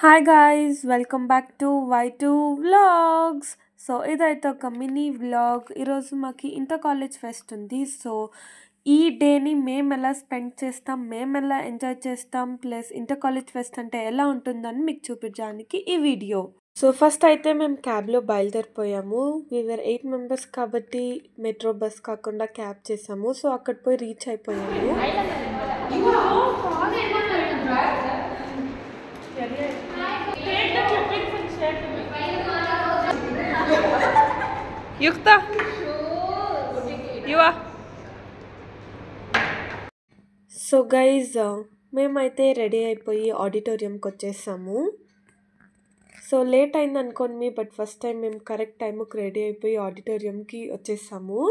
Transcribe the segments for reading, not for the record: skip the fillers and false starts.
Hi guys welcome back to Y2 vlogs. So ఇదైతే ఒక mini vlog. ఈరోజు మాకు ఇంటర్ కాలేజ్ ఫెస్ట్ ఉంది. సో ఈ డేని మేము ఎలా స్పెండ్ చేస్తాం, మేము ఎలా ఎంజాయ్ చేస్తాం, ప్లస్ ఇంటర్ కాలేజ్ ఫెస్ట్ అంటే ఎలా ఉంటుందని మీకు చూపించడానికి ఈ వీడియో. సో ఫస్ట్ అయితే మేము క్యాబ్లో బయలుదేరిపోయాము. వీఆర్ 8 మెంబర్స్ కాబట్టి మెట్రో బస్ కాకుండా క్యాబ్ చేసాము. సో అక్కడ పోయి రీచ్ అయిపోయాము. యుక్త యువ సో గైజ్ మేమైతే రెడీ అయిపోయి ఆడిటోరియంకి వచ్చేసాము. సో లేట్ అయింది అనుకోండి, బట్ ఫస్ట్ టైం మేము కరెక్ట్ టైంకి రెడీ అయిపోయి ఆడిటోరియంకి వచ్చేసాము.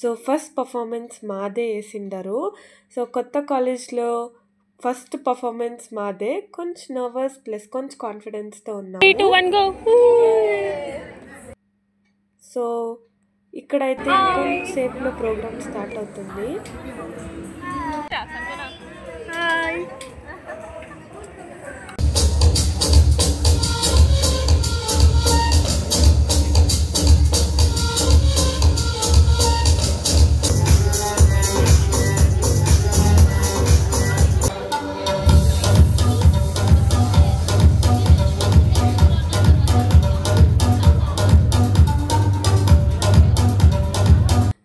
సో ఫస్ట్ పర్ఫార్మెన్స్ మాదే వేసిండారు. సో కొత్త కాలేజ్లో ఫస్ట్ పర్ఫార్మెన్స్ మాదే. కొంచెం నర్వస్ ప్లస్ కొంచెం కాన్ఫిడెన్స్తో ఉన్నాము. సో ఇక్కడైతే కొంచెంసేపులో ప్రోగ్రామ్ స్టార్ట్ అవుతుంది.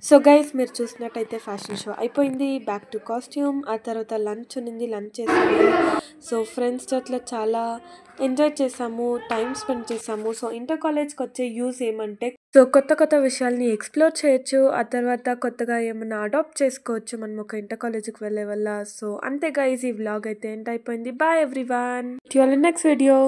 సో గైస్ మీరు చూసినట్టయితే ఫ్యాషన్ షో అయిపోయింది, బ్యాక్ టు కాస్ట్యూమ్. ఆ తర్వాత లంచ్ ఉన్నింది, లంచ్ చేసాము. సో ఫ్రెండ్స్ అట్లా చాలా ఎంజాయ్ చేసాము, టైం స్పెండ్ చేసాము. సో ఇంటర్ కాలేజ్కి వచ్చే యూస్ ఏమంటే సో కొత్త కొత్త విషయాల్ని ఎక్స్ప్లోర్ చేయొచ్చు. ఆ తర్వాత కొత్తగా ఏమైనా అడాప్ట్ చేసుకోవచ్చు మనం ఒక ఇంటర్ కాలేజ్కి వెళ్ళే వల్ల. సో అంతే గైస్, ఈ వ్లాగ్ అయితే ఎండ్ అయిపోయింది. Bye everyone, next video.